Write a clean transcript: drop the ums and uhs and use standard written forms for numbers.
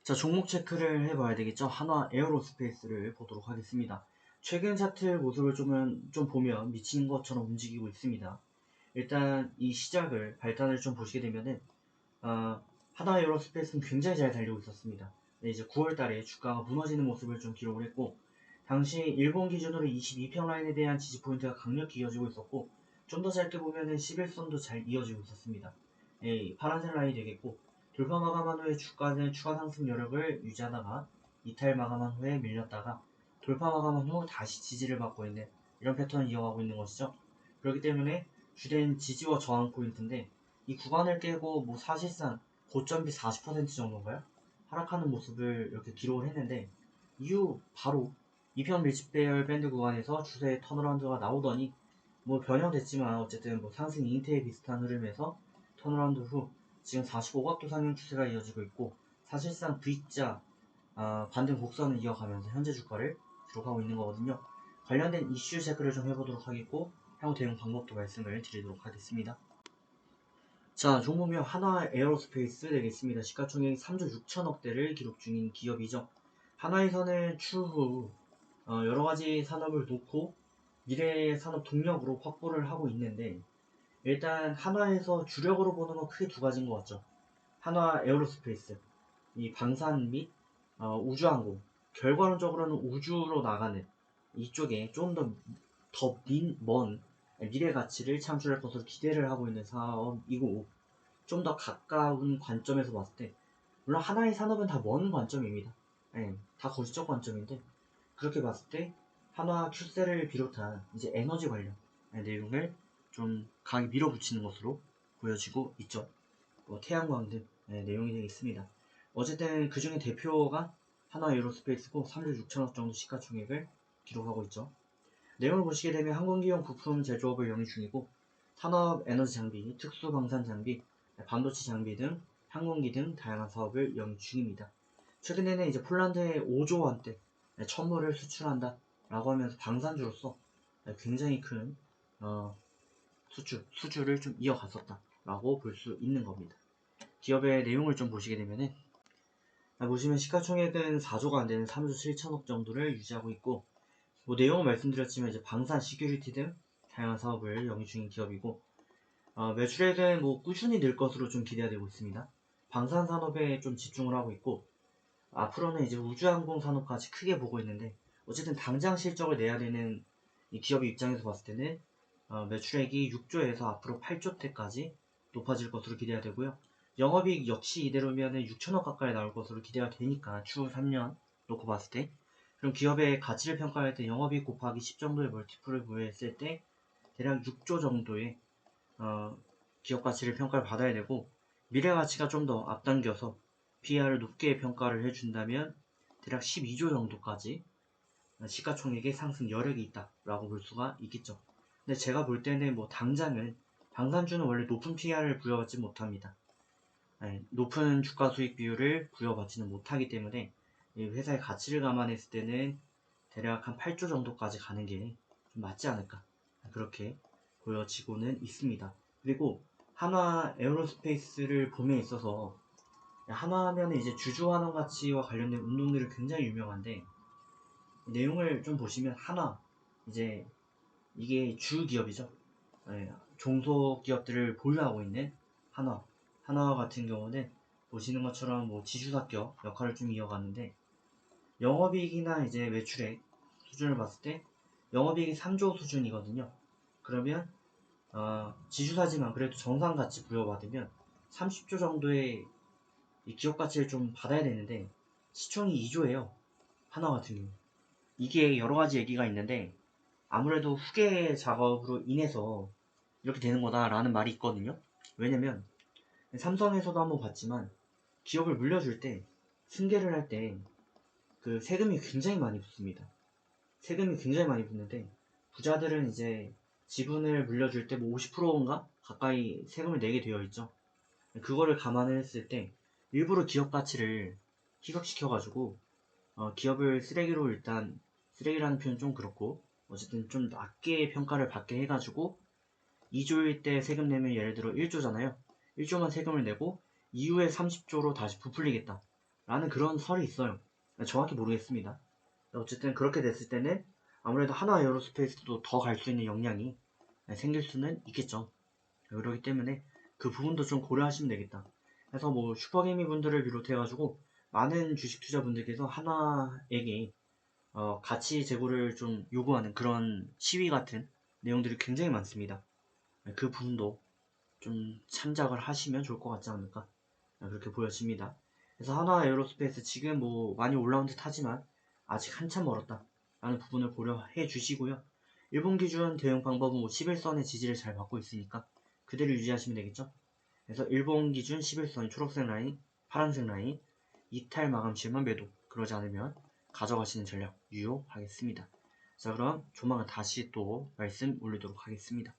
자, 종목 체크를 해봐야 되겠죠. 한화 에어로스페이스를 보도록 하겠습니다. 최근 차트 모습을 좀 보면 미친 것처럼 움직이고 있습니다. 일단 이 시작을 발단을 좀 보시게 되면은 한화 에어로스페이스는 굉장히 잘 달리고 있었습니다. 네, 이제 9월달에 주가가 무너지는 모습을 좀 기록을 했고, 당시 일본 기준으로 22평 라인에 대한 지지 포인트가 강력히 이어지고 있었고, 좀 더 짧게 보면은 11선도 잘 이어지고 있었습니다. 네, 파란색 라인이 되겠고, 돌파 마감한 후에 주가는 추가 상승 여력을 유지하다가 이탈 마감한 후에 밀렸다가 돌파 마감한 후 다시 지지를 받고 있는 이런 패턴을 이어가고 있는 것이죠. 그렇기 때문에 주된 지지와 저항 포인트인데, 이 구간을 깨고 뭐 사실상 고점 비 40% 정도인가요? 하락하는 모습을 이렇게 기록을 했는데, 이후 바로 2평 밀집배열 밴드 구간에서 추세의 턴어라운드가 나오더니 뭐 변형됐지만 어쨌든 뭐 상승 인테에 비슷한 흐름에서 턴어라운드 후 지금 45각도 상향 추세가 이어지고 있고, 사실상 V자 반등 곡선을 이어가면서 현재 주가를 기록하고 있는 거거든요. 관련된 이슈 체크를 좀 해보도록 하겠고, 향후 대응 방법도 말씀을 드리도록 하겠습니다. 자, 종목명 한화 에어로스페이스 되겠습니다. 시가총액 3조 6천억대를 기록 중인 기업이죠. 한화에서는 추후 여러가지 산업을 놓고 미래의 산업 동력으로 확보를 하고 있는데, 일단 한화에서 주력으로 보는 건 크게 두 가지인 것 같죠. 한화 에어로스페이스, 이 방산 및 우주항공, 결과론적으로는 우주로 나가는 이쪽에 좀 먼 미래 가치를 창출할 것으로 기대를 하고 있는 사업이고, 좀 더 가까운 관점에서 봤을 때, 물론 하나의 산업은 다 먼 관점입니다. 예, 다 거시적 관점인데, 그렇게 봤을 때 한화 큐셀을 비롯한 이제 에너지 관련 내용을 좀 강하게 밀어붙이는 것으로 보여지고 있죠. 뭐 태양광 등 내용이 되겠습니다. 어쨌든 그 중에 대표가 한화 에어로스페이스고 3조 6천억 정도 시가총액을 기록하고 있죠. 내용을 보시게 되면 항공기용 부품 제조업을 영위 중이고, 산업 에너지 장비, 특수 방산 장비, 반도체 장비 등 항공기 등 다양한 사업을 영위 중입니다. 최근에는 이제 폴란드에 5조 원대 천물을 수출한다 라고 하면서 방산주로서 굉장히 큰 수주를 좀 이어갔었다 라고 볼 수 있는 겁니다. 기업의 내용을 좀 보시게 되면은, 보시면 시가총액은 4조가 안 되는 3조 7천억 정도를 유지하고 있고, 뭐 내용은 말씀드렸지만 이제 방산, 시큐리티 등 다양한 사업을 영위 중인 기업이고, 매출액은 뭐 꾸준히 늘 것으로 좀 기대가 되고 있습니다. 방산 산업에 좀 집중을 하고 있고, 앞으로는 이제 우주항공 산업까지 크게 보고 있는데, 어쨌든 당장 실적을 내야 되는 이 기업의 입장에서 봤을 때는 매출액이 6조에서 앞으로 8조대까지 높아질 것으로 기대가 되고요. 영업이익 역시 이대로면 6천억 가까이 나올 것으로 기대가 되니까, 추후 3년 놓고 봤을 때, 그럼 기업의 가치를 평가할 때 영업이익 곱하기 10 정도의 멀티플을 부여했을 때 대략 6조 정도의 기업 가치를 평가를 받아야 되고, 미래 가치가 좀 더 앞당겨서 PER을 높게 평가를 해준다면 대략 12조 정도까지 시가총액의 상승 여력이 있다라고 볼 수가 있겠죠. 근데 제가 볼 때는 뭐 당장은 방산주는 원래 높은 PER을 부여받지 못합니다. 높은 주가 수익 비율을 부여받지는 못하기 때문에 이 회사의 가치를 감안했을 때는 대략 한 8조 정도까지 가는 게 좀 맞지 않을까, 그렇게 보여지고는 있습니다. 그리고 한화 에어로스페이스를 봄에 있어서, 한화하면 이제 주주환원 가치와 관련된 운동들이 굉장히 유명한데, 내용을 좀 보시면 한화, 이제 이게 주 기업이죠. 종속기업들을 보유하고 있는 한화 같은 경우는 보시는 것처럼 뭐 지주사격 역할을 좀 이어가는데, 영업이익이나 이제 매출액 수준을 봤을 때 영업이익이 3조 수준이거든요. 그러면 지주사지만 그래도 정상가치 부여받으면 30조 정도의 이 기업 가치를 좀 받아야 되는데, 시총이 2조예요. 하나 같은 경우. 이게 여러 가지 얘기가 있는데, 아무래도 후계 작업으로 인해서 이렇게 되는 거다라는 말이 있거든요. 왜냐면 삼성에서도 한번 봤지만, 기업을 물려줄 때, 승계를 할 때 그 세금이 굉장히 많이 붙습니다. 세금이 굉장히 많이 붙는데, 부자들은 이제 지분을 물려줄 때 뭐 50%인가 가까이 세금을 내게 되어 있죠. 그거를 감안을 했을 때 일부러 기업 가치를 희석시켜가지고 기업을 쓰레기로, 일단 쓰레기라는 표현 좀 그렇고 어쨌든 좀 낮게 평가를 받게 해가지고, 2조일 때 세금 내면 예를 들어 1조잖아요. 1조만 세금을 내고 이후에 30조로 다시 부풀리겠다 라는 그런 설이 있어요. 정확히 모르겠습니다. 어쨌든 그렇게 됐을 때는 아무래도 하나 에어로스페이스도 더 갈 수 있는 역량이 생길 수는 있겠죠. 그렇기 때문에 그 부분도 좀 고려하시면 되겠다. 그래서 뭐 슈퍼개미 분들을 비롯해가지고 많은 주식 투자분들께서 하나에게 가치 제고를 좀 요구하는 그런 시위 같은 내용들이 굉장히 많습니다. 그 부분도 좀 참작을 하시면 좋을 것 같지 않을까 그렇게 보여집니다. 그래서 하나 에어로스페이스 지금 뭐 많이 올라온 듯 하지만 아직 한참 멀었다 라는 부분을 고려해 주시고요. 일본 기준 대응 방법은 뭐 11선의 지지를 잘 받고 있으니까 그대로 유지하시면 되겠죠. 그래서 일본 기준 11선 초록색 라인, 파란색 라인 이탈 마감 시에만 매도, 그러지 않으면 가져가시는 전략 유효하겠습니다. 자, 그럼 조만간 다시 또 말씀 올리도록 하겠습니다.